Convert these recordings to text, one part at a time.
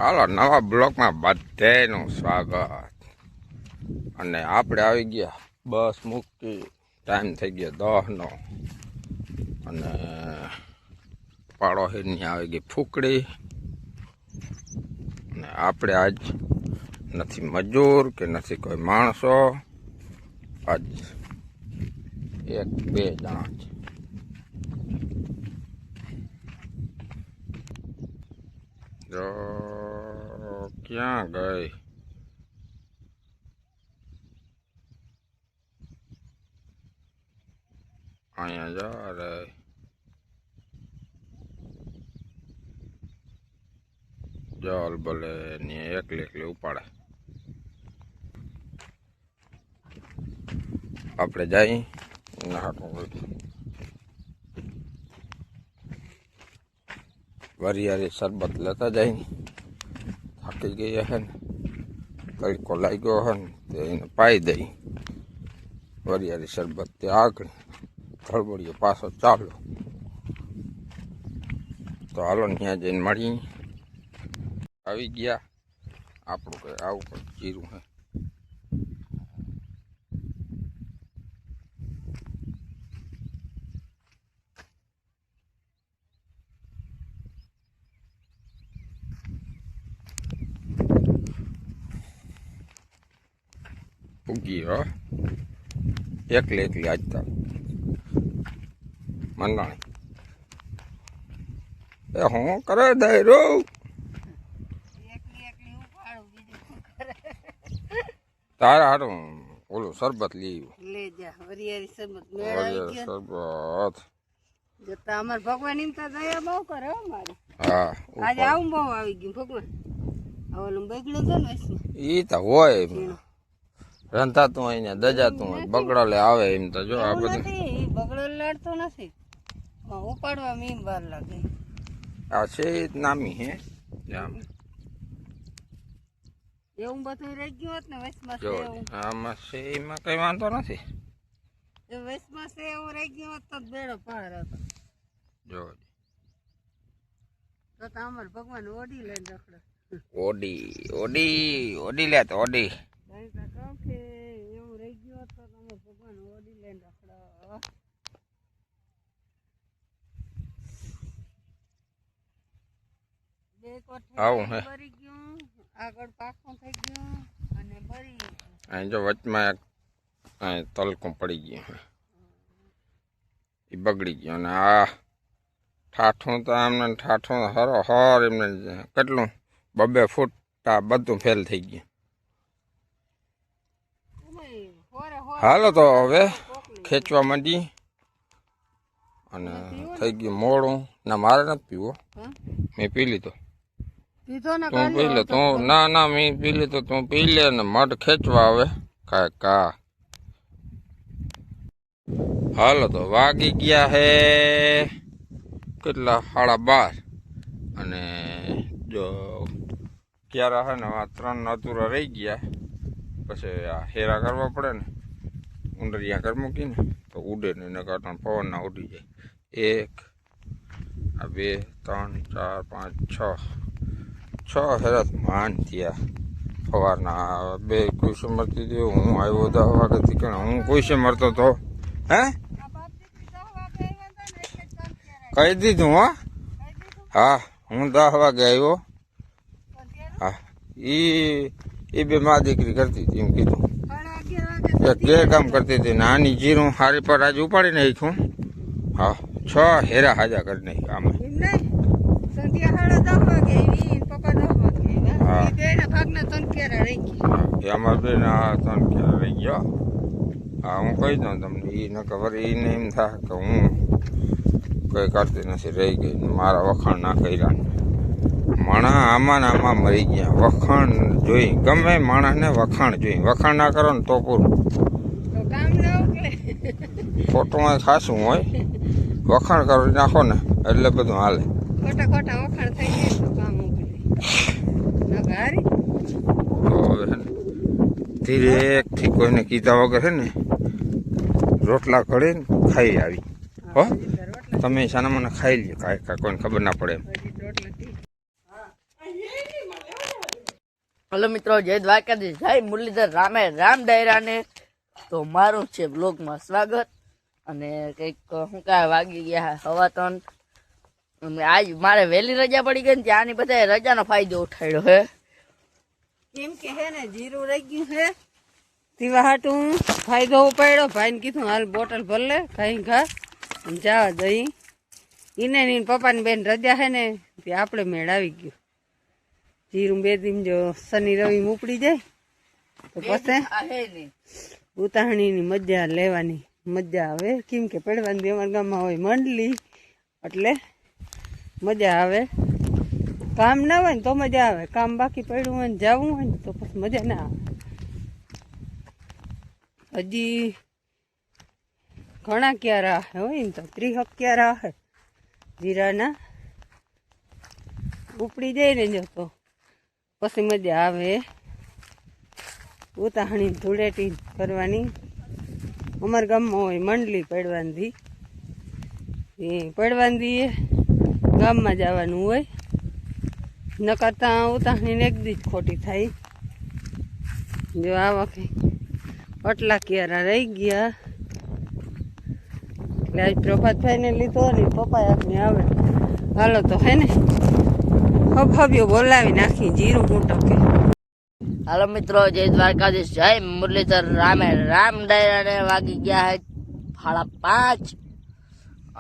હાલો નવા બ્લોકમાં બધાનું સ્વાગત. અને આપણે આવી ગયા બસ મૂકી, ટાઈમ થઈ ગયો 10નો. અને પાડોશીની આવી ગઈ ફૂકડી. અને આપણે આજ નથી મજૂર કે નથી કોઈ માણસો, આજ 1-2 જણા છે. જો ક્યાં ગઈ? અહીંયા જા રે. જલ ભલે ને એકલી ઉપાડે. આપણે જઈ વરિયાળી શરબત લેતા જઈ. થાકી ગઈ હે ને, તડકો લાગ્યો હે ને, તે એને પાઈ દઈ વરિયાળી શરબત. તે આગળ ધડબડિયો પાછો ચાલુ. તો હાલો ત્યાં જઈને મળી. આવી ગયા આપણું કઈ આવું કંઈક જીરું હે. ઉગી હો એકલી આજતા મંડાણી. એ હું કરે દાયરો તારા હારું ઓલું શરબત લઈ શરબત. અમાર ભગવાન એમ તો દયા બહુ કરે અમારી. હા આજે આવું બહુ આવી ગયું ભગવાન. ઓલું બગડ્યું છે ને ઈ તો હોય રંધાતું હોય ને દજાતું હોય. બગડો લે આવે એમ તો જો આ બધું બગડો લડતો નથી, ઉપાડવા મીમ વાર લાગે. આ છે નામી હે આમ એવું બધું રહી ગયું હોત ને વચમાં જો આમાં છે એમાં કઈ વાંધો નથી. જો વચમાં છે એવું રહી ગયું હોત તો બેડો પાર હતો. જો તો અમાર ભગવાન ઓડી લઈને રખડે. ઓડી લે તો ઓડી. કહું કે એવું રહી ગયું હોત તો અમાર ભગવાન ઓડી લઈને રખડો. બે કોઠે ભરી ગયું, આગળ પાકું થઈ ગયું અને ભરી અહીં જો વચમાં એક તલકું પડી ગયું, એ બગડી ગયો. અને આ ઠાઠું તો એમને ઠાઠું હરો હર એમને કેટલું 2 ફૂટ બધું ફેલ થઈ ગયું. હાલો તો હવે ખેંચવા માંડી. અને થઈ ગયું મોડું. ના મારે નથી પીવો, મેં પી લીધો. તું પી લે તું. ના મેં પી લીધો, તું પી લે ને મઢ ખેંચવા આવે કા. હાલો તો વાગી ગયા હે કેટલા 12:30. અને જો ક્યારે હે ને આ 3 અધૂરા રહી ગયા. પછી આ હેરા કરવા પડે ને, ઉંડરિયા કરી મૂકીને તો ઉડે ને એના કારણે પવન ના ઉડી જાય. 1 આ 2 3 4 5 6 હેરા માન થયા સવારના. 2 કુશે મરતી હતી. હું આવ્યો 10 વાગ્યાથી કે હું કુશે મરતો હતો. હે કહી દીધું હો. હા હું 10 વાગે આવ્યો. હા એ બે માં દીકરી કરતી હતી એમ કીધું. એક કામ કરતી હતી. નાની જીરું હારી પર આજે ઉપાડી નાખ્યું. હા 6 હેરા હાજા કરી નાખ્યા આમાં. અમારે બેન 3 કેરા રહી ગયો. હા હું કહી દઉં તમને. એ ન ખબર એને એમ થાય કે હું કઈ કરતી નથી, રહી ગઈ. મારા વખાણ ના કર્યા. માણસ આમાં મરી ગયા. વખાણ જોઈ ગમે માણસને વખાણ જોઈ. વખાણ ના કરો ને તો પૂરું. ફોટોમાં ખાસું હોય, વખાણ કરી નાખો ને એટલે બધું હાલે. ખોટા વખાણ થઈ જાય તો કામ હવે ધીરેકથી કોઈને કીધા વગર હે ને રોટલા ઘડીને ખાઈ આવી. હો તમે સાના મને ખાઈ લ્યો, કાંઈ કોઈને ખબર ના પડે એમ. હલો મિત્રો, જય દ્વારકાધીશ, જય મુરલીધર રામે રામ ડાયરાને. તો મારું છે બ્લોગમાં સ્વાગત. અને કંઈક શું કાંઈ વાગી ગયા હવા ત્રણ. અને આજ મારે વહેલી રજા પડી ગઈ ને ત્યાંની બધા રજાનો ફાયદો ઉઠાડ્યો હે. કેમ કે હે ને જીરું રહી ગયું હે તેવા હાટું ફાયદો ઉપાડ્યો. ભાઈને કીધું હાલ બોટલ ભર લે ખાઈ ખા જવા દઈ. એને ને પપ્પાની બેન રજા હે ને તે આપણે મેળ આવી ગયું. જીરું 2 દિન જો શનિ રવિ ઉપડી જાય તો પછી ઉતાહણીની મજા લેવાની મજા આવે. કેમ કે પડવાની અમારા ગામમાં હોય મંડલી એટલે મજા આવે. કામ ના હોય ને તો મજા આવે, કામ બાકી પડ્યું હોય ને જવું હોય ને તો પછી મજા ના આવે. હજી ઘણા ક્યારા હોય ને તો 30 ક્યારા હે જીરાના ઉપડી જાય ને જો તો પછી મજા આવે. ઉતાહણી ધૂળેટી કરવાની અમારા ગામમાં હોય મંડલી પડવાની. એ પડવાની ગામમાં જવાનું હોય, ન કરતા ઉતાહણીને એક દી જ ખોટી થાય. જો આ વખતે આટલા ક્યારા રહી ગયા એટલે આજ પ્રભાતભાઈને લીધો ને પપ્પા આપને આવે. હાલો તો હે ને હબહબ્યો બોલાવી નાખી જીરું કૂટકે. હાલો મિત્રો, જય દ્વારકાધીશ, જય મુરલીધર રામે રામ ડાયરાને. વાગી ગયા હે 5:30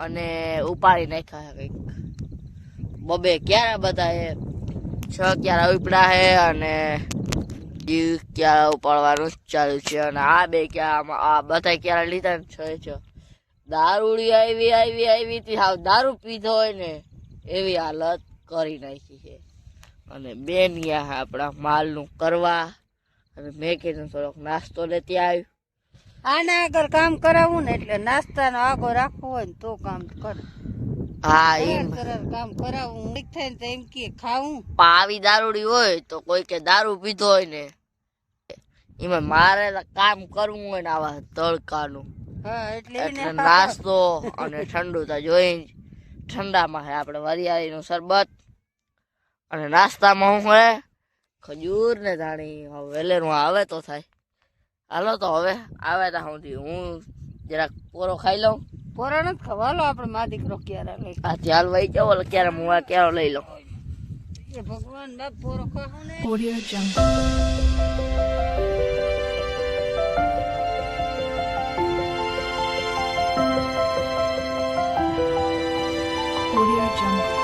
અને ઉપાડી નાખ્યા હે કંઈક 2 ક્યારા બધા હે. 6 ક્યારા ઉપડા હે અને ક્યારા ઉપાડવાનું ચાલુ છે. અને આ 2 ક્યારામાં આ બધા ક્યારા લીધા ને 6 દારૂડી આવી હતી. હાવ દારૂ પીધો હોય ને એવી હાલત કરી નાખી છે. અને બેન ગયા આપણા માલનું કરવા અને મેં કીધું થોડોક નાસ્તો લેતી આવ્યું. આના આગળ કામ કરાવવું ને એટલે નાસ્તાનો આગો રાખવો હોય ને તો કામ કર. હા, એમ કામ કરાવવું થાય ને તો એમ કે ખાવું. આવી દારૂડી હોય તો કોઈ કે દારૂ પીધો હોય ને એમાં મારે કામ કરવું હોય ને આવા તડકાનું. હા એટલે નાસ્તો અને ઠંડુ તો જોઈ. ઠંડામાં હે આપણે વરિયાળીનું શરબત અને નાસ્તામાં શું હે ખજૂર ને ધાણી. વેલેરું આવે તો થાય. હાલો તો હવે આવે ત્યાં સુધી હું જરાક પોરો ખાઈ લઉં. પોરો નથી ખવાલો આપણે મા દીકરો ક્યારે લઈ. આ ચાલ વહી જાવ ક્યારે હું ક્યારે લઈ લઉં. એ ભગવાન બાપ પોરો ખાવું ને. Audio Jungle. Audio Jungle.